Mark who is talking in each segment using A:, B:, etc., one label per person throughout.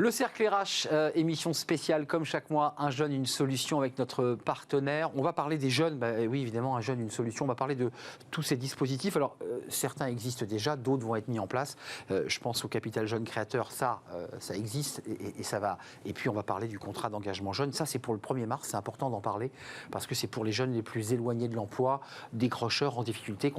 A: Le Cercle RH, émission spéciale comme chaque mois, un jeune, une solution avec notre partenaire. On va parler des jeunes, oui évidemment, un jeune, une solution. On va parler de tous ces dispositifs. Alors certains existent déjà, d'autres vont être mis en place. Je pense au Capital Jeune Créateur, ça existe et ça va. Et puis on va parler du contrat d'engagement jeune. Ça c'est pour le 1er mars, c'est important d'en parler parce que c'est pour les jeunes les plus éloignés de l'emploi, décrocheurs en difficulté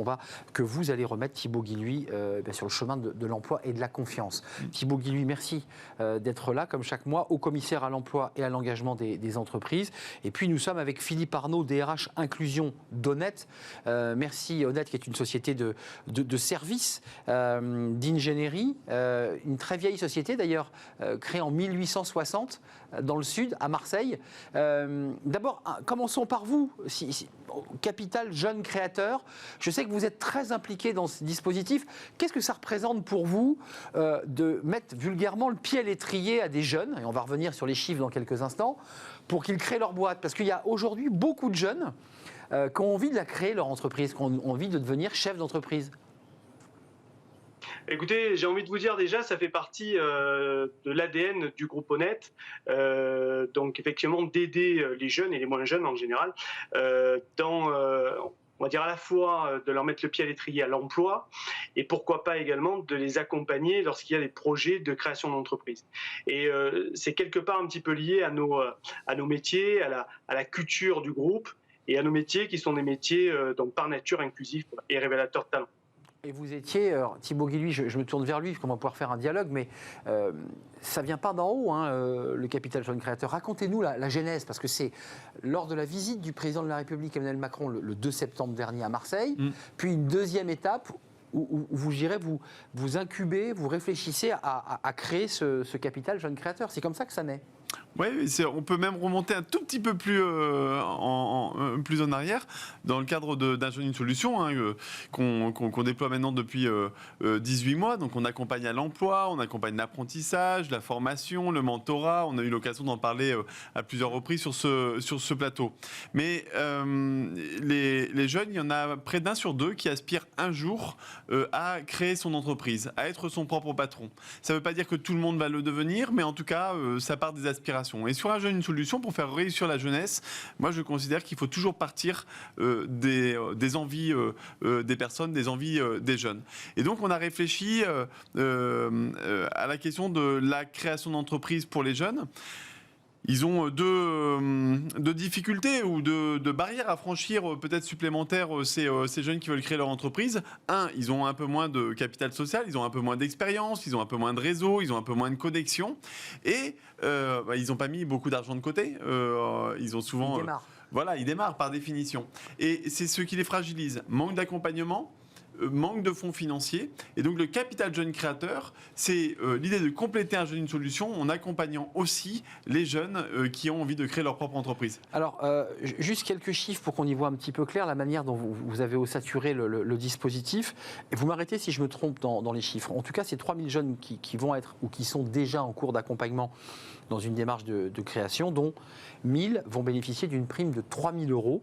A: que vous allez remettre Thibaut Guilluy sur le chemin de l'emploi et de la confiance. Thibaut Guilluy, merci d'être là, comme chaque mois, au commissaire à l'emploi et à l'engagement des entreprises. Et puis, nous sommes avec Philippe Arnaud, DRH Inclusion d'Honnête. Merci, Honnête, qui est une société de services, d'ingénierie, une très vieille société, d'ailleurs, créée en 1860, dans le sud, à Marseille. D'abord, commençons par vous, Capital Jeune Créateur. Je sais que vous êtes très impliqué dans ce dispositif. Qu'est-ce que ça représente pour vous de mettre vulgairement le pied à l'étrier à des jeunes, et on va revenir sur les chiffres dans quelques instants, pour qu'ils créent leur boîte? Parce qu'il y a aujourd'hui beaucoup de jeunes qui ont envie de la créer, leur entreprise, qui ont envie de devenir chef d'entreprise.
B: Écoutez, j'ai envie de vous dire déjà, ça fait partie de l'ADN du groupe Honnête, donc effectivement d'aider les jeunes et les moins jeunes en général on va dire à la fois de leur mettre le pied à l'étrier à l'emploi et pourquoi pas également de les accompagner lorsqu'il y a des projets de création d'entreprise. Et c'est quelque part un petit peu lié à nos métiers, à la culture du groupe et à nos métiers qui sont des métiers donc par nature inclusifs et révélateurs de talent.
A: Et vous étiez, alors, Thibaut Guilluy, je me tourne vers lui, parce qu'on va pouvoir faire un dialogue, mais ça ne vient pas d'en haut, le Capital Jeune Créateur. Racontez-nous la genèse, parce que c'est lors de la visite du président de la République, Emmanuel Macron, le 2 septembre dernier à Marseille, puis une deuxième étape où vous incubez, vous réfléchissez à créer ce Capital Jeune Créateur. C'est comme ça que ça naît.
C: Oui, on peut même remonter un tout petit peu plus plus en arrière, dans le cadre d'un jeune, une solution qu'on déploie maintenant depuis 18 mois. Donc on accompagne à l'emploi, on accompagne l'apprentissage, la formation, le mentorat. On a eu l'occasion d'en parler à plusieurs reprises sur ce plateau. Mais les jeunes, il y en a près d'1 sur 2 qui aspirent un jour à créer son entreprise, à être son propre patron. Ça ne veut pas dire que tout le monde va le devenir, mais en tout cas, ça part des aspirations. Et sur un jeune, une solution pour faire réussir la jeunesse, moi je considère qu'il faut toujours partir des envies des personnes, des envies des jeunes. Et donc on a réfléchi à la question de la création d'entreprise pour les jeunes. Ils ont deux difficultés ou deux barrières à franchir peut-être supplémentaires, ces jeunes qui veulent créer leur entreprise. Ils ont un peu moins de capital social, ils ont un peu moins d'expérience, ils ont un peu moins de réseau, ils ont un peu moins de connexion. Et ils n'ont pas mis beaucoup d'argent de côté. Ils ont souvent... Ils démarrent par définition. Et c'est ce qui les fragilise. Manque d'accompagnement, manque de fonds financiers. Et donc le Capital Jeune Créateur, c'est l'idée de compléter un jeune, une solution en accompagnant aussi les jeunes qui ont envie de créer leur propre entreprise.
A: Alors, juste quelques chiffres pour qu'on y voit un petit peu clair la manière dont vous avez ossaturé le dispositif. Et vous m'arrêtez si je me trompe dans les chiffres. En tout cas, c'est 3000 jeunes qui vont être ou qui sont déjà en cours d'accompagnement dans une démarche de création, dont 1000 vont bénéficier d'une prime de 3000 €.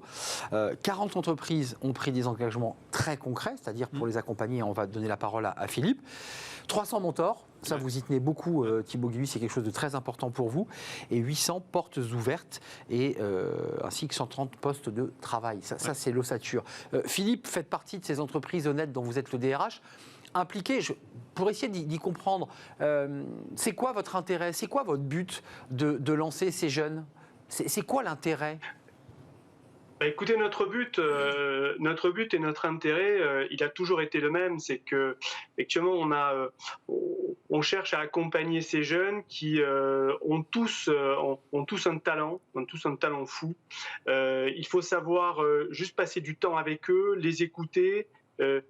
A: 40 entreprises ont pris des engagements très concrets, c'est-à-dire pour les accompagner, on va donner la parole à Philippe. 300 mentors, ça vous y tenez beaucoup, Thibaut Guilluy, c'est quelque chose de très important pour vous. Et 800 portes ouvertes, ainsi que 130 postes de travail. Ça c'est l'ossature. Philippe, faites partie de ces entreprises honnêtes dont vous êtes le DRH. Impliqué, pour essayer d'y comprendre, c'est quoi votre intérêt, c'est quoi votre but de lancer ces jeunes? C'est quoi l'intérêt?
B: Écoutez, notre but et notre intérêt, il a toujours été le même, c'est que effectivement on cherche à accompagner ces jeunes qui ont tous un talent, fou. Il faut savoir juste passer du temps avec eux, les écouter.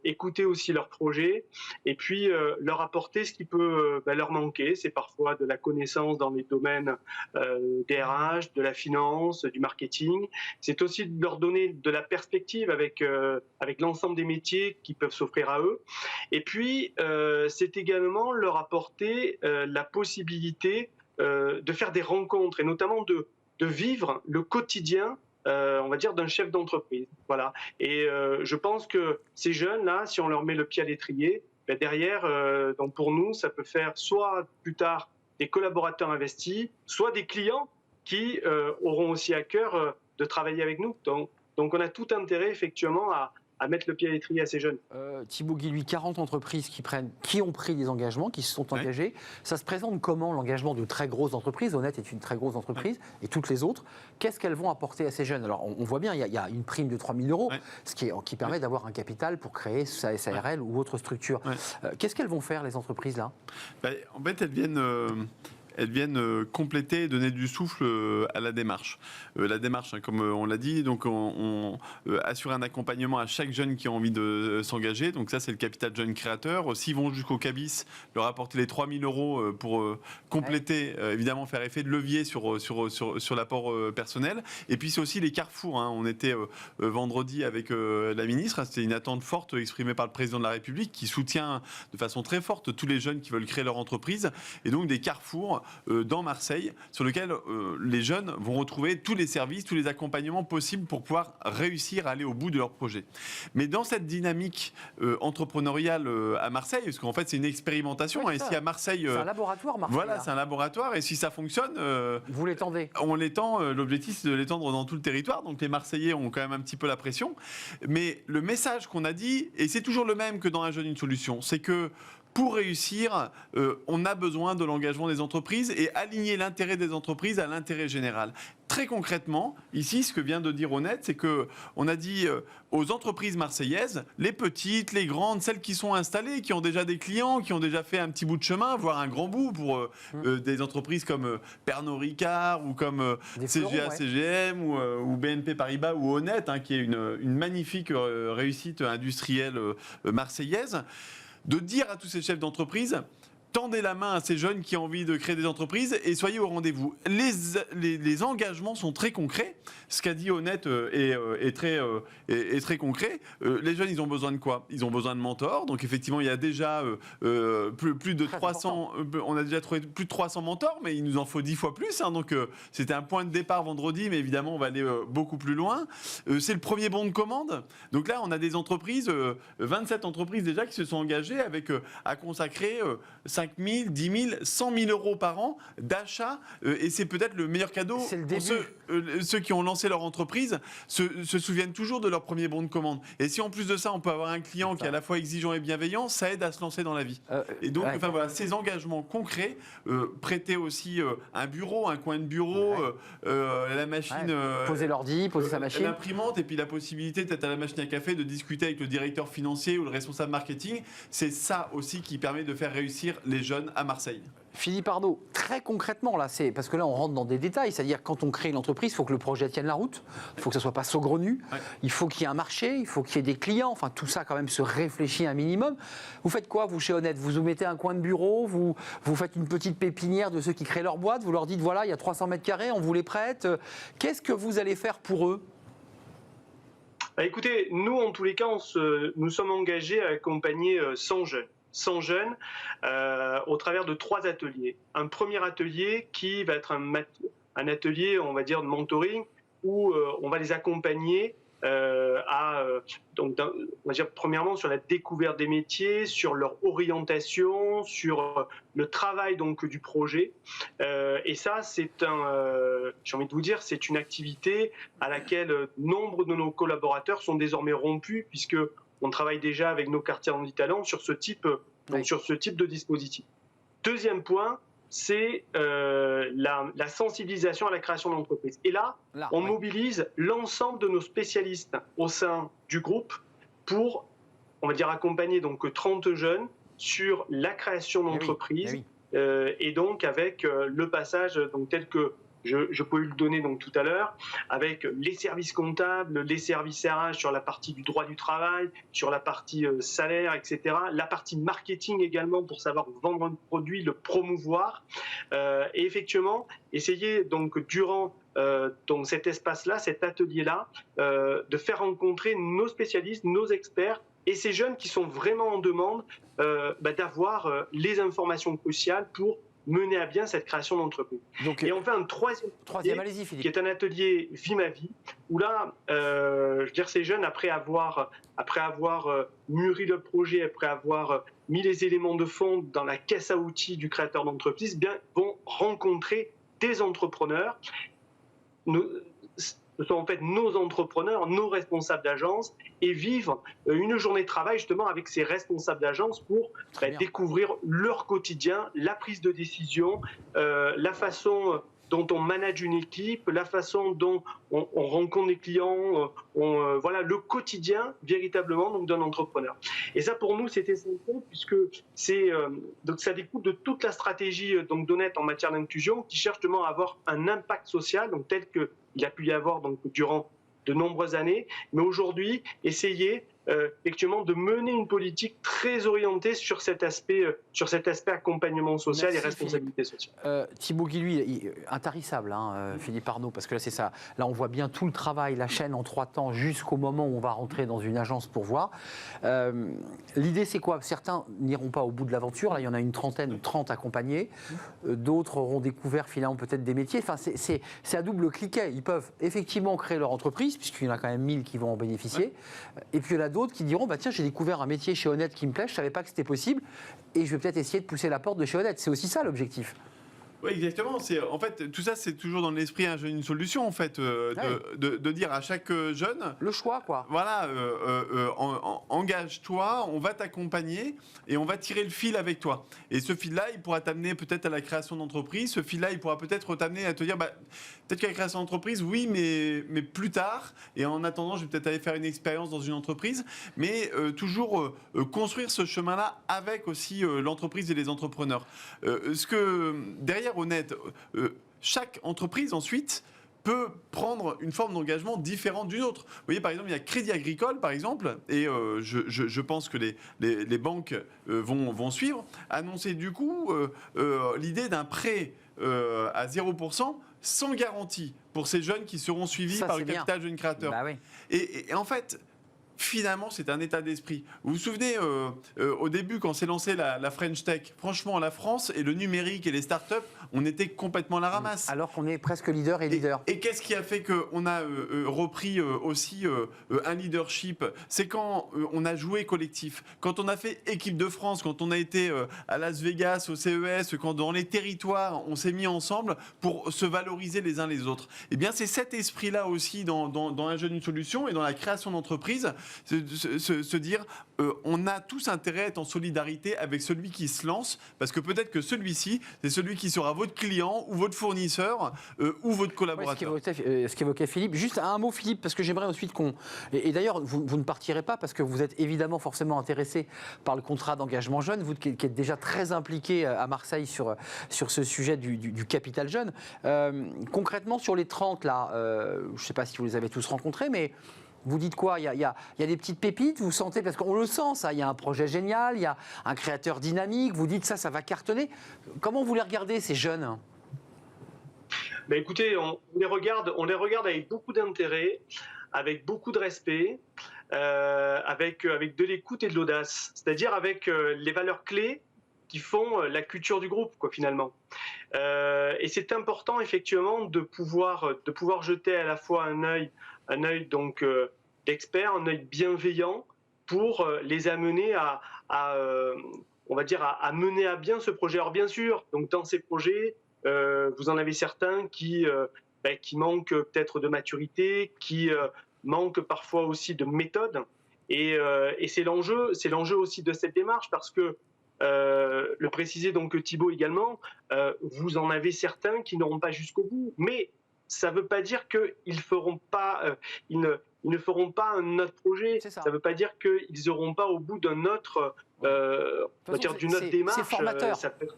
B: Écouter aussi leurs projets et puis leur apporter ce qui peut leur manquer. C'est parfois de la connaissance dans les domaines des RH, de la finance, du marketing. C'est aussi de leur donner de la perspective avec l'ensemble des métiers qui peuvent s'offrir à eux. Et puis, c'est également leur apporter la possibilité de faire des rencontres et notamment de vivre le quotidien on va dire d'un chef d'entreprise. Voilà. Et je pense que ces jeunes-là, si on leur met le pied à l'étrier, derrière, donc pour nous, ça peut faire soit plus tard des collaborateurs investis, soit des clients qui auront aussi à cœur de travailler avec nous. Donc on a tout intérêt effectivement à mettre le pied à l'étrier à ces jeunes.
A: Thibaut Guilluy, 40 entreprises qui ont pris des engagements, qui se sont engagées. Ça se présente comment l'engagement de très grosses entreprises? Honnête est une très grosse entreprise, et toutes les autres. Qu'est-ce qu'elles vont apporter à ces jeunes? Alors on voit bien, il y a une prime de 3 000 €, ce qui permet d'avoir un capital pour créer sa SARL ou autre structure. Qu'est-ce qu'elles vont faire, les entreprises là?
C: En fait, elles viennent compléter et donner du souffle à la démarche. La démarche, comme on l'a dit, donc on assure un accompagnement à chaque jeune qui a envie de s'engager. Donc ça, c'est le capital jeune créateur. S'ils vont jusqu'au CABIS, leur apporter les 3 000 € pour compléter, évidemment, faire effet de levier sur l'apport personnel. Et puis c'est aussi les carrefours. On était vendredi avec la ministre. C'était une attente forte exprimée par le président de la République qui soutient de façon très forte tous les jeunes qui veulent créer leur entreprise. Et donc des carrefours dans Marseille, sur lequel les jeunes vont retrouver tous les services, tous les accompagnements possibles pour pouvoir réussir à aller au bout de leur projet. Mais dans cette dynamique entrepreneuriale à Marseille, parce qu'en fait c'est une expérimentation, ici à Marseille...
A: c'est un laboratoire, Marseille.
C: Voilà, c'est un laboratoire, et si ça fonctionne...
A: vous l'étendez? On
C: l'étend, l'objectif c'est de l'étendre dans tout le territoire, donc les Marseillais ont quand même un petit peu la pression. Mais le message qu'on a dit, et c'est toujours le même que dans Un jeune, une solution, c'est que pour réussir, on a besoin de l'engagement des entreprises et aligner l'intérêt des entreprises à l'intérêt général. Très concrètement, ici, ce que vient de dire Honnête, c'est qu'on a dit aux entreprises marseillaises, les petites, les grandes, celles qui sont installées, qui ont déjà des clients, qui ont déjà fait un petit bout de chemin, voire un grand bout pour des entreprises comme Pernod Ricard ou comme CGA, CGM ou BNP Paribas ou Honnête, qui est une magnifique réussite industrielle marseillaise. De dire à tous ces chefs d'entreprise, tendez la main à ces jeunes qui ont envie de créer des entreprises et soyez au rendez-vous. Les engagements sont très concrets. Ce qu'a dit Honnête est très concret. Les jeunes, ils ont besoin de quoi? Ils ont besoin de mentors. Donc effectivement, il y a déjà plus de 300. On a déjà trouvé plus de 300 mentors, mais il nous en faut 10 fois plus. Donc c'était un point de départ vendredi, mais évidemment, on va aller beaucoup plus loin. C'est le premier bon de commande. Donc là, on a des entreprises, 27 entreprises déjà qui se sont engagées avec à consacrer 5 000, 10 000, 100 000 € par an d'achat, et c'est peut-être le meilleur cadeau pour ceux qui ont lancé leur entreprise, se souviennent toujours de leur premier bon de commande. Et si en plus de ça, on peut avoir un client qui est à la fois exigeant et bienveillant, ça aide à se lancer dans la vie. Et donc, voilà, ces engagements concrets, prêter aussi un bureau, un coin de bureau, la machine...
A: poser l'ordi, poser sa machine.
C: L'imprimante, et puis la possibilité d'être à la machine à café, de discuter avec le directeur financier ou le responsable marketing, c'est ça aussi qui permet de faire réussir les jeunes à Marseille.
A: Philippe Arnaud, très concrètement, là, parce que là, on rentre dans des détails, c'est-à-dire quand on crée une entreprise, il faut que le projet tienne la route, il faut que ça ne soit pas saugrenu, il faut qu'il y ait un marché, il faut qu'il y ait des clients, enfin tout ça quand même se réfléchit un minimum. Vous faites quoi, vous, chez Honnête? Vous mettez un coin de bureau, vous faites une petite pépinière de ceux qui créent leur boîte, vous leur dites, voilà, il y a 300 mètres carrés, on vous les prête. Qu'est-ce que vous allez faire pour eux?
B: Écoutez, nous, en tous les cas, nous sommes engagés à accompagner 100 jeunes au travers de 3 ateliers. Un premier atelier qui va être un atelier, on va dire, de mentoring, où on va les accompagner donc, on va dire, premièrement sur la découverte des métiers, sur leur orientation, sur le travail donc du projet. Et ça, j'ai envie de vous dire, c'est une activité à laquelle nombre de nos collaborateurs sont désormais rompus, puisque on travaille déjà avec nos quartiers Andy Talent sur ce type de dispositif. Deuxième point, c'est la sensibilisation à la création d'entreprise. Et là, on mobilise l'ensemble de nos spécialistes au sein du groupe pour, on va dire, accompagner donc 30 jeunes sur la création d'entreprise, et donc avec le passage donc tel que je peux le donner donc tout à l'heure, avec les services comptables, les services RH sur la partie du droit du travail, sur la partie salaire, etc. La partie marketing également pour savoir vendre un produit, le promouvoir. Et effectivement, essayer donc durant donc cet espace-là, cet atelier-là, de faire rencontrer nos spécialistes, nos experts et ces jeunes qui sont vraiment en demande d'avoir les informations cruciales pour mener à bien cette création d'entreprise.
A: Donc,
B: Et on fait un troisième
A: allez-y,
B: qui
A: Philippe.
B: est un atelier Vie ma vie, où là, je veux dire, ces jeunes, après avoir mûri le projet, après avoir mis les éléments de fond dans la caisse à outils du créateur d'entreprise, bien, vont rencontrer des entrepreneurs. Ce sont en fait nos entrepreneurs, nos responsables d'agence, et vivre une journée de travail justement avec ces responsables d'agence pour découvrir leur quotidien, la prise de décision, la façon dont on manage une équipe, la façon dont on rencontre des clients, voilà le quotidien véritablement donc d'un entrepreneur. Et ça pour nous c'est essentiel puisque donc ça découle de toute la stratégie donc d'Honnête en matière d'inclusion qui cherche justement à avoir un impact social donc tel que il a pu y avoir donc durant de nombreuses années, mais aujourd'hui essayer effectivement de mener une politique très orientée sur cet aspect accompagnement social. Merci, et responsabilité sociale.
A: Thibaut Guy, lui, intarissable, Philippe Arnaud, parce que là c'est ça. Là on voit bien tout le travail, la chaîne en 3 temps jusqu'au moment où on va rentrer dans une agence pour voir. L'idée c'est quoi? Certains n'iront pas au bout de l'aventure. Là il y en a une trentaine ou 30 accompagnés. D'autres auront découvert finalement peut-être des métiers. Enfin c'est à double cliquet. Ils peuvent effectivement créer leur entreprise puisqu'il y en a quand même 1000 qui vont en bénéficier. Et puis il y en a d'autres qui diront tiens, j'ai découvert un métier chez Honnête qui me plaît, je ne savais pas que c'était possible et je vais peut-être essayer de pousser la porte de chez Honnête. C'est aussi ça l'objectif.
C: Oui, exactement. En fait, tout ça, c'est toujours dans l'esprit un jeune, une solution, en fait, de dire à chaque jeune...
A: Le choix, quoi.
C: Voilà, engage-toi, on va t'accompagner et on va tirer le fil avec toi. Et ce fil-là, il pourra t'amener peut-être à la création d'entreprise. Ce fil-là, il pourra peut-être t'amener à te dire, peut-être qu'à la création d'entreprise, oui, mais plus tard. Et en attendant, je vais peut-être aller faire une expérience dans une entreprise. Mais toujours construire ce chemin-là avec aussi l'entreprise et les entrepreneurs. Derrière Honnête, chaque entreprise ensuite peut prendre une forme d'engagement différente d'une autre. Vous voyez, par exemple, il y a Crédit Agricole, par exemple, et je pense que les banques vont suivre, annoncer du coup l'idée d'un prêt à 0% sans garantie pour ces jeunes qui seront suivis par le capital jeune créateur.
A: Bah oui.
C: Et en fait... Finalement, c'est un état d'esprit. Vous vous souvenez, au début, quand s'est lancée la French Tech, franchement, la France et le numérique et les startups, on était complètement à la ramasse.
A: Alors qu'on est presque leader et leader.
C: Et qu'est-ce qui a fait qu'on a repris aussi un leadership? C'est quand on a joué collectif, quand on a fait équipe de France, quand on a été à Las Vegas, au CES, quand dans les territoires, on s'est mis ensemble pour se valoriser les uns les autres. Eh bien, c'est cet esprit-là aussi dans un jeune, une solution et dans la création d'entreprise. Se dire on a tous intérêt à être en solidarité avec celui qui se lance parce que peut-être que celui-ci c'est celui qui sera votre client ou votre fournisseur ou votre collaborateur.
A: Ce qu'évoquait Philippe. Juste un mot Philippe parce que j'aimerais ensuite qu'on... Et d'ailleurs vous ne partirez pas parce que vous êtes évidemment forcément intéressé par le contrat d'engagement jeune, vous qui êtes déjà très impliqué à Marseille sur ce sujet du capital jeune. Concrètement sur les 30 là, je ne sais pas si vous les avez tous rencontrés mais... Vous dites quoi? Il y a des petites pépites, vous sentez, parce qu'on le sent ça, il y a un projet génial, il y a un créateur dynamique, vous dites ça va cartonner. Comment vous les regardez ces jeunes?
B: Écoutez, on les regarde avec beaucoup d'intérêt, avec beaucoup de respect, avec de l'écoute et de l'audace, c'est-à-dire avec les valeurs clés qui font la culture du groupe, quoi, finalement. Et c'est important, effectivement, de pouvoir jeter à la fois un œil donc d'expert, un œil bienveillant pour les amener on va dire, à mener à bien ce projet. Alors bien sûr, donc dans ces projets, vous en avez certains qui manquent peut-être de maturité, qui manquent parfois aussi de méthode. Et c'est l'enjeu aussi de cette démarche parce que le précisait donc Thibaut également, vous en avez certains qui n'auront pas jusqu'au bout, mais ça ne veut pas dire qu'ils ne feront pas un autre projet. Ça ne veut pas dire qu'ils n'auront pas au bout d'une autre démarche.
A: C'est formateur.
B: Ça peut être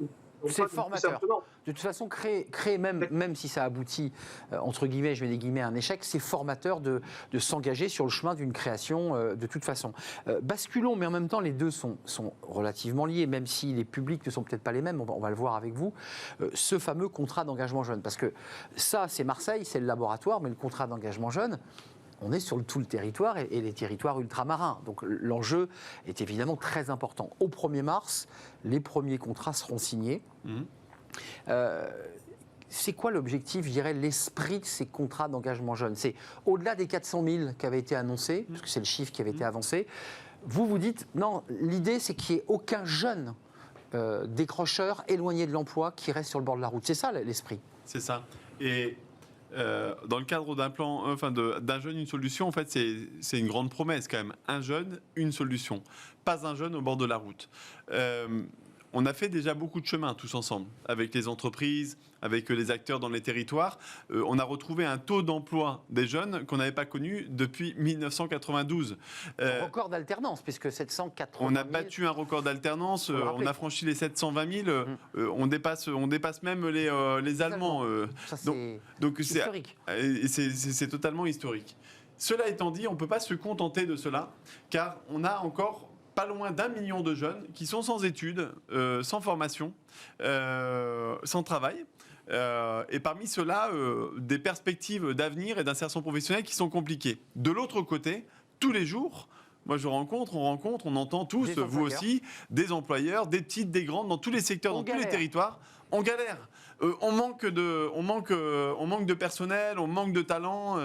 A: C'est formateur. De toute façon, créer même si ça aboutit, entre guillemets, je mets des guillemets, à un échec, c'est formateur de s'engager sur le chemin d'une création de toute façon. Basculons, mais en même temps, les deux sont relativement liés, même si les publics ne sont peut-être pas les mêmes, on va le voir avec vous, ce fameux contrat d'engagement jeune. Parce que ça, c'est Marseille, c'est le laboratoire, mais le contrat d'engagement jeune, on est sur tout le territoire et les territoires ultramarins. Donc l'enjeu est évidemment très important. Au 1er mars, les premiers contrats seront signés. C'est quoi l'objectif, je dirais, l'esprit de ces contrats d'engagement jeunes? C'est au-delà des 400 000 qui avaient été annoncés, parce que c'est le chiffre qui avait été avancé. Vous dites, non, l'idée c'est qu'il n'y ait aucun jeune décrocheur éloigné de l'emploi qui reste sur le bord de la route. C'est ça l'esprit?
C: C'est ça. Et dans le cadre d'un plan, d'un jeune, une solution, en fait, c'est une grande promesse quand même. Un jeune, une solution. Pas un jeune au bord de la route. On a fait déjà beaucoup de chemin tous ensemble, avec les entreprises, avec les acteurs dans les territoires. On a retrouvé un taux d'emploi des jeunes qu'on n'avait pas connu depuis 1992.
A: Record d'alternance, puisque 780 000...
C: On a battu un record d'alternance, on a franchi les 720 000, on dépasse même les Allemands.
A: Ça, c'est historique.
C: C'est totalement historique. Cela étant dit, on ne peut pas se contenter de cela, car on a encore pas loin d'1 million de jeunes qui sont sans études, sans formation, sans travail. Et parmi ceux-là, des perspectives d'avenir et d'insertion professionnelle qui sont compliquées. De l'autre côté, tous les jours, moi je rencontre, on entend tous, vous aussi, des employeurs, des petites, des grandes, dans tous les secteurs, dans tous les territoires, on galère. On manque de personnel, on manque de talent.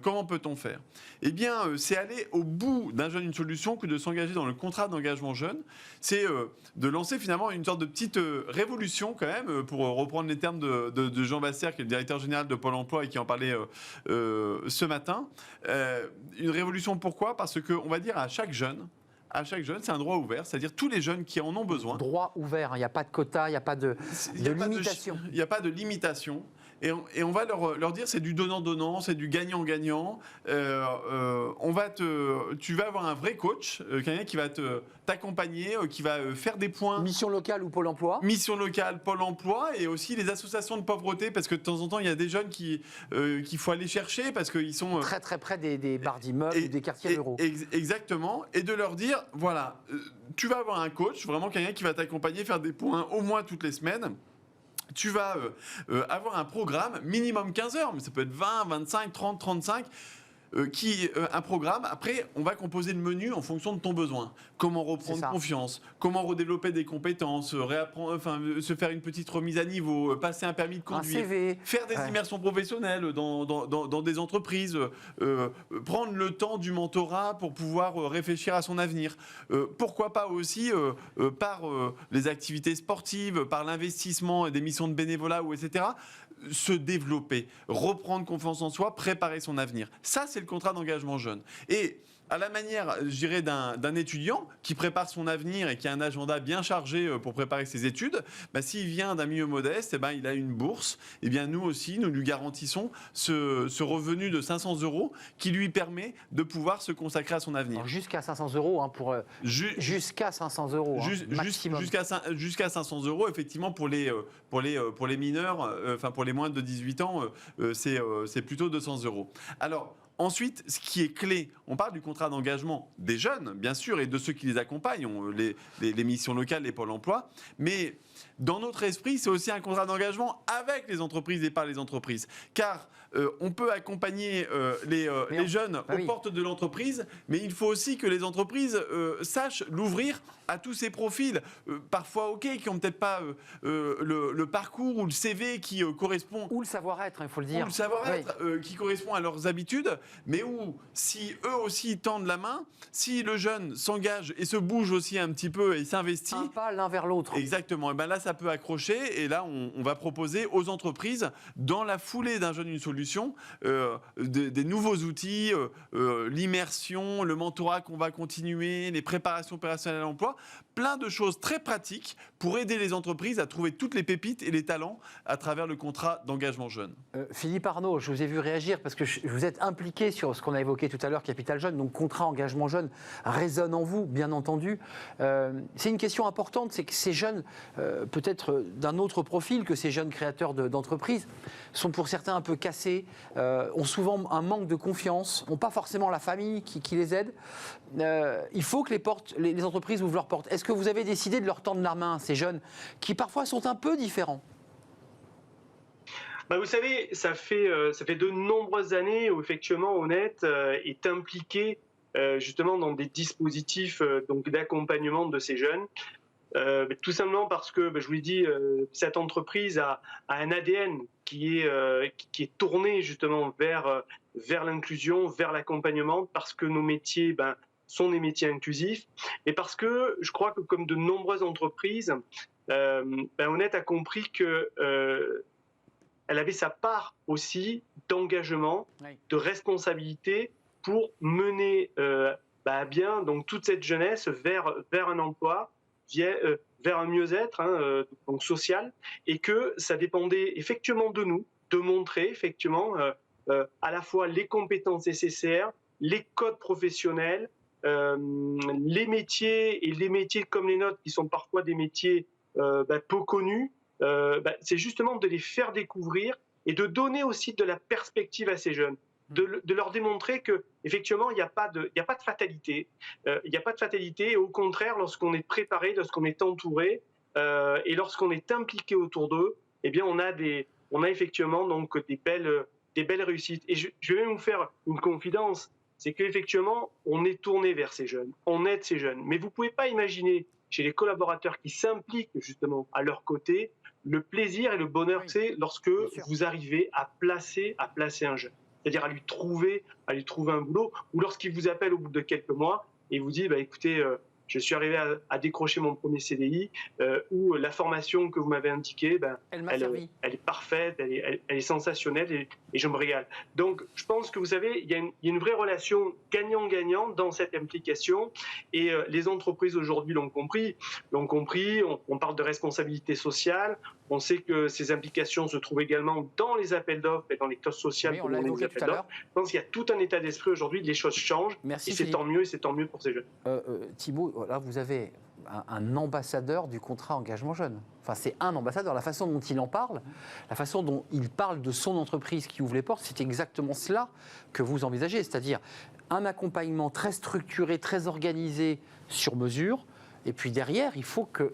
C: Comment peut-on faire? Eh bien, c'est aller au bout d'un jeune, une solution, que de s'engager dans le contrat d'engagement jeune. C'est de lancer finalement une sorte de petite révolution quand même, pour reprendre les termes de Jean Basser, qui est le directeur général de Pôle emploi et qui en parlait ce matin. Une révolution, pourquoi? Parce qu'on va dire à chaque jeune, c'est un droit ouvert, c'est-à-dire tous les jeunes qui en ont besoin.
A: Droit ouvert, il n'y a pas de quota, il n'y a pas de limitation.
C: Il n'y a pas de limitation. Et on va leur dire, c'est du donnant-donnant, c'est du gagnant-gagnant. Tu vas avoir un vrai coach, quelqu'un qui va t'accompagner, qui va faire des points.
A: Mission locale ou Pôle emploi?
C: Mission locale, Pôle emploi, et aussi les associations de pauvreté, parce que de temps en temps, il y a des jeunes qu'il faut aller chercher, parce qu'ils sont...
A: Très très près des barres d'immeubles ou des quartiers ruraux.
C: Exactement. Et de leur dire, voilà, tu vas avoir un coach, vraiment quelqu'un qui va t'accompagner, faire des points au moins toutes les semaines. Tu vas avoir un programme minimum 15 heures, mais ça peut être 20, 25, 30, 35, un programme. Après, on va composer le menu en fonction de ton besoin. Comment reprendre confiance, comment redévelopper des compétences, se faire une petite remise à niveau, passer un permis de conduire,
A: un CV.
C: Faire des immersions professionnelles dans des entreprises, prendre le temps du mentorat pour pouvoir réfléchir à son avenir. Pourquoi pas aussi par les activités sportives, par l'investissement et des missions de bénévolat, etc., se développer, reprendre confiance en soi, préparer son avenir. Ça, c'est le contrat d'engagement jeune. Et à la manière, je dirais, d'un étudiant qui prépare son avenir et qui a un agenda bien chargé pour préparer ses études, s'il vient d'un milieu modeste, il a une bourse. Eh bien, nous aussi, nous lui garantissons ce revenu de 500 € qui lui permet de pouvoir se consacrer à son avenir.
A: Alors, jusqu'à 500 €, jusqu'à 500 €, maximum.
C: Jusqu'à 500 €, effectivement, pour les mineurs, pour les moins de 18 ans, c'est plutôt 200 €. Alors, ensuite, ce qui est clé, on parle du contrat d'engagement des jeunes, bien sûr, et de ceux qui les accompagnent, les missions locales, les pôles emploi, mais dans notre esprit, c'est aussi un contrat d'engagement avec les entreprises et par les entreprises. Car on peut accompagner les jeunes aux portes de l'entreprise, mais il faut aussi que les entreprises sachent l'ouvrir à tous ces profils, parfois qui n'ont peut-être pas le parcours ou le CV qui correspond...
A: Ou le savoir-être, il faut le dire.
C: Ou le savoir-être qui correspond à leurs habitudes, mais où, si eux aussi tendent la main, si le jeune s'engage et se bouge aussi un petit peu et s'investit...
A: Un pas l'un vers l'autre.
C: Exactement. Et là, ça peut accrocher. Et là, on va proposer aux entreprises, dans la foulée d'un jeune, une solution, des nouveaux outils, l'immersion, le mentorat qu'on va continuer, les préparations opérationnelles à l'emploi, plein de choses très pratiques pour aider les entreprises à trouver toutes les pépites et les talents à travers le contrat d'engagement jeune.
A: Philippe Arnaud, je vous ai vu réagir parce que vous êtes impliqué sur ce qu'on a évoqué tout à l'heure, Capital Jeune, donc contrat engagement jeune résonne en vous, bien entendu. C'est une question importante, c'est que ces jeunes, peut-être d'un autre profil que ces jeunes créateurs d'entreprises, sont pour certains un peu cassés, ont souvent un manque de confiance, n'ont pas forcément la famille qui les aide. Il faut que les entreprises ouvrent leurs portes. Est-ce que vous avez décidé de leur tendre la main, ces jeunes qui parfois sont un peu différents?
B: Vous savez, ça fait de nombreuses années où effectivement Honnête est impliqué justement dans des dispositifs d'accompagnement de ces jeunes. Tout simplement parce que, je vous l'ai dit, cette entreprise a un ADN qui est tourné justement vers l'inclusion, vers l'accompagnement, parce que nos métiers sont des métiers inclusifs, et parce que je crois que comme de nombreuses entreprises, Honnête a compris que elle avait sa part aussi d'engagement, de responsabilité pour mener à bien donc toute cette jeunesse vers un emploi, vers un mieux-être donc social, et que ça dépendait effectivement de nous de montrer effectivement à la fois les compétences nécessaires, les codes professionnels, les métiers comme les nôtres qui sont parfois des métiers peu connus. C'est justement de les faire découvrir et de donner aussi de la perspective à ces jeunes, de leur démontrer que effectivement il n'y a pas de fatalité, il n'y a pas de fatalité, et au contraire, lorsqu'on est préparé, lorsqu'on est entouré et lorsqu'on est impliqué autour d'eux, eh bien on a effectivement donc des belles réussites. Et je vais même vous faire une confidence, c'est qu'effectivement on est tourné vers ces jeunes, on aide ces jeunes, mais vous ne pouvez pas imaginer chez les collaborateurs qui s'impliquent justement à leur côté, le plaisir et le bonheur que c'est lorsque vous arrivez à placer un jeune, c'est-à-dire à lui trouver un boulot, ou lorsqu'il vous appelle au bout de quelques mois et vous dit écoutez, je suis arrivé à décrocher mon premier CDI, ou la formation que vous m'avez indiquée, elle est parfaite, elle est sensationnelle, et je me régale. Donc je pense que vous savez, il y a une vraie relation gagnant-gagnant dans cette implication, et les entreprises aujourd'hui l'ont compris, on parle de responsabilité sociale, on sait que ces implications se trouvent également dans les appels d'offres et dans les clauses sociales.
A: Oui, on l'a évoqué tout à l'heure.
B: Je pense qu'il y a tout un état d'esprit aujourd'hui, les choses changent.
A: Merci,
B: et c'est tant mieux pour ces jeunes.
A: Thibault, là vous avez un ambassadeur du contrat engagement jeune. Enfin, c'est un ambassadeur. La façon dont il en parle, la façon dont il parle de son entreprise qui ouvre les portes, c'est exactement cela que vous envisagez. C'est-à-dire un accompagnement très structuré, très organisé, sur mesure. Et puis derrière, il faut qu'on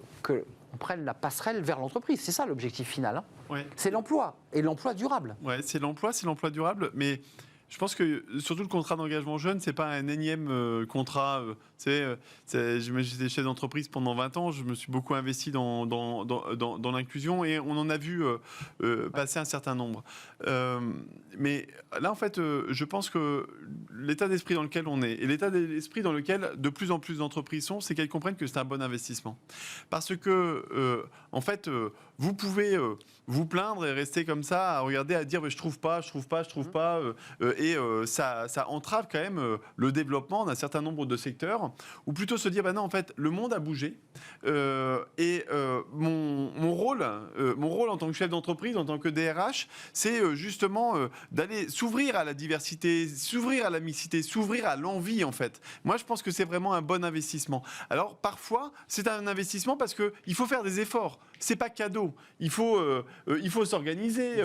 A: prenne la passerelle vers l'entreprise. C'est ça l'objectif final. Hein.
C: Ouais.
A: C'est l'emploi, et l'emploi durable.
C: Oui, c'est l'emploi durable, mais je pense que surtout le contrat d'engagement jeune, c'est pas un énième contrat. J'étais chef d'entreprise pendant 20 ans, je me suis beaucoup investi dans l'inclusion, et on en a vu passer un certain nombre. Mais là, en fait, je pense que l'état d'esprit dans lequel on est, et l'état d'esprit dans lequel de plus en plus d'entreprises sont, c'est qu'elles comprennent que c'est un bon investissement. Parce que, en fait, vous pouvez vous plaindre et rester comme ça, à regarder, à dire je trouve pas, et ça entrave quand même le développement d'un certain nombre de secteurs, ou plutôt se dire non, en fait, le monde a bougé, et mon rôle en tant que chef d'entreprise, en tant que DRH, c'est justement d'aller s'ouvrir à la diversité, s'ouvrir à la mixité, s'ouvrir à l'envie, en fait. Moi, je pense que c'est vraiment un bon investissement. Alors, parfois, c'est un investissement parce qu'il faut faire des efforts. C'est pas cadeau. Il faut s'organiser.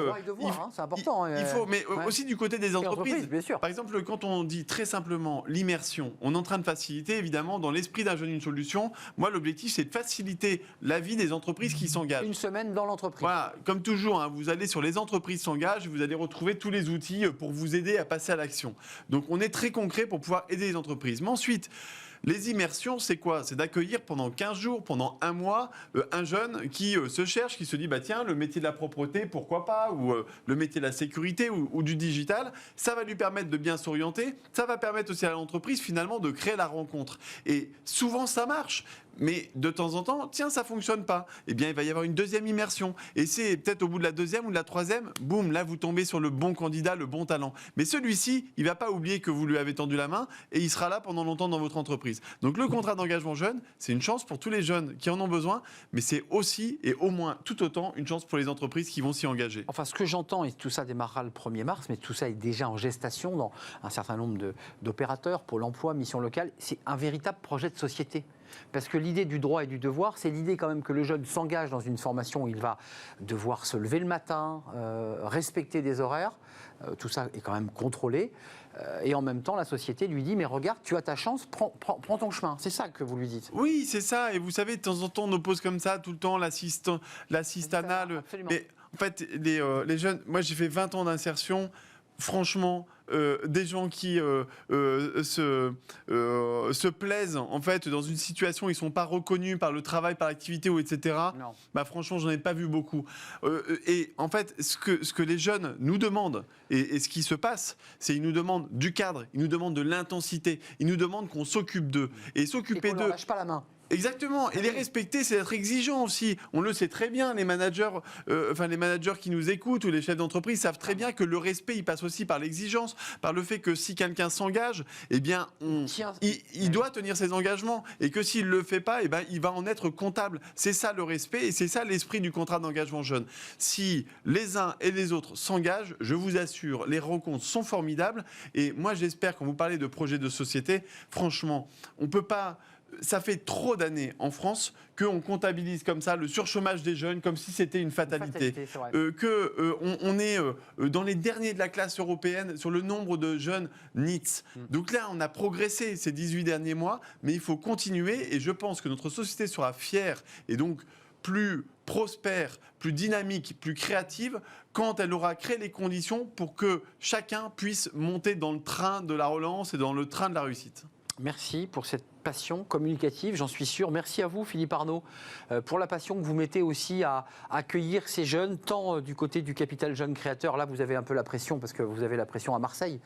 A: C'est important.
C: Mais aussi du côté des entreprises.
A: Bien sûr.
C: Par exemple, quand on dit très simplement l'immersion, on est en train de faciliter, évidemment, dans l'esprit d'un jeune une solution. Moi, l'objectif, c'est de faciliter la vie des entreprises qui s'engagent.
A: Une semaine dans l'entreprise.
C: Voilà, comme toujours, hein, vous allez sur les entreprises s'engagent, vous allez retrouver tous les outils pour vous aider à passer à l'action. Donc, on est très concret pour pouvoir aider les entreprises. Mais ensuite, les immersions, c'est quoi? C'est d'accueillir pendant 15 jours, pendant un mois, un jeune qui se cherche, qui se dit tiens, le métier de la propreté, pourquoi pas, ou le métier de la sécurité, ou du digital. Ça va lui permettre de bien s'orienter. Ça va permettre aussi à l'entreprise, finalement, de créer la rencontre. Et souvent, ça marche. Mais de temps en temps, tiens, ça fonctionne pas. Eh bien, il va y avoir une deuxième immersion. Et c'est peut-être au bout de la deuxième ou de la troisième, boum, là, vous tombez sur le bon candidat, le bon talent. Mais celui-ci, il va pas oublier que vous lui avez tendu la main, et il sera là pendant longtemps dans votre entreprise. Donc, le contrat d'engagement jeune, c'est une chance pour tous les jeunes qui en ont besoin, mais c'est aussi, et au moins tout autant, une chance pour les entreprises qui vont s'y engager.
A: Enfin, ce que j'entends, et tout ça démarrera le 1er mars, mais tout ça est déjà en gestation dans un certain nombre d'opérateurs, Pôle emploi, mission locale, c'est un véritable projet de société. Parce que l'idée du droit et du devoir, c'est l'idée quand même que le jeune s'engage dans une formation où il va devoir se lever le matin, respecter des horaires, tout ça est quand même contrôlé, et en même temps la société lui dit mais regarde, tu as ta chance, prends ton chemin. C'est ça que vous lui dites.
C: Oui, c'est ça, et vous savez, de temps en temps on oppose comme ça tout le temps l'assistanat, mais en fait les jeunes, moi j'ai fait 20 ans d'insertion. franchement, des gens qui se plaisent en fait dans une situation où ils ne sont pas reconnus par le travail, par l'activité ou etc.
A: Non.
C: Bah franchement, j'en ai pas vu beaucoup. Et en fait, ce que les jeunes nous demandent et ce qui se passe, c'est qu'ils nous demandent du cadre, ils nous demandent de l'intensité, ils nous demandent qu'on s'occupe d'eux et s'occuper
A: Et qu'on
C: d'eux.
A: leur lâche pas la main.
C: Exactement, et les respecter, c'est être exigeant aussi. On le sait très bien, les managers qui nous écoutent ou les chefs d'entreprise savent très bien que le respect, il passe aussi par l'exigence, par le fait que si quelqu'un s'engage, eh bien, il doit tenir ses engagements, et que s'il le fait pas, eh ben, il va en être comptable. C'est ça le respect, et c'est ça l'esprit du contrat d'engagement jeune. Si les uns et les autres s'engagent, je vous assure, les rencontres sont formidables, et moi j'espère, quand vous parlez de projets de société, franchement, on peut pas... Ça fait trop d'années en France qu'on comptabilise comme ça le surchômage des jeunes comme si c'était une fatalité. On est dans les derniers de la classe européenne sur le nombre de jeunes NEET. Donc là, on a progressé ces 18 derniers mois, mais il faut continuer et je pense que notre société sera fière et donc plus prospère, plus dynamique, plus créative quand elle aura créé les conditions pour que chacun puisse monter dans le train de la relance et dans le train de la réussite.
A: Merci pour cette passion communicative, j'en suis sûr. Merci à vous, Philippe Arnaud, pour la passion que vous mettez aussi à accueillir ces jeunes, tant du côté du Capital Jeune Créateur. Là, vous avez un peu la pression, parce que vous avez la pression à Marseille,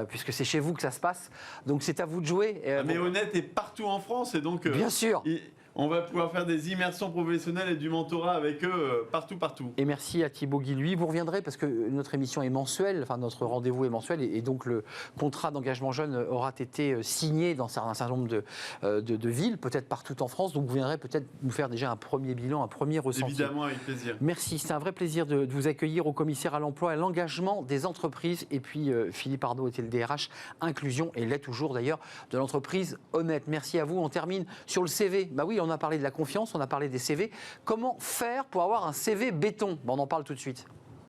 A: puisque c'est chez vous que ça se passe. Donc, c'est à vous de jouer.
C: Mais Honnête est partout en France, et donc...
A: Bien sûr.
C: On va pouvoir faire des immersions professionnelles et du mentorat avec eux partout.
A: Et merci à Thibaut Guilhuy. Vous reviendrez parce que notre émission est mensuelle, enfin notre rendez-vous est mensuel et donc le contrat d'engagement jeune aura été signé dans un certain nombre de villes, peut-être partout en France. Donc vous viendrez peut-être nous faire déjà un premier bilan, un premier ressenti.
C: Évidemment, avec plaisir.
A: Merci, c'est un vrai plaisir de vous accueillir au commissaire à l'emploi et à l'engagement des entreprises. Et puis Philippe Arnaud était le DRH inclusion et l'est toujours d'ailleurs de l'entreprise Honnête. Merci à vous. On termine sur le CV. Bah oui, on a parlé de la confiance, on a parlé des CV. Comment faire pour avoir un CV béton ? On en parle tout de suite.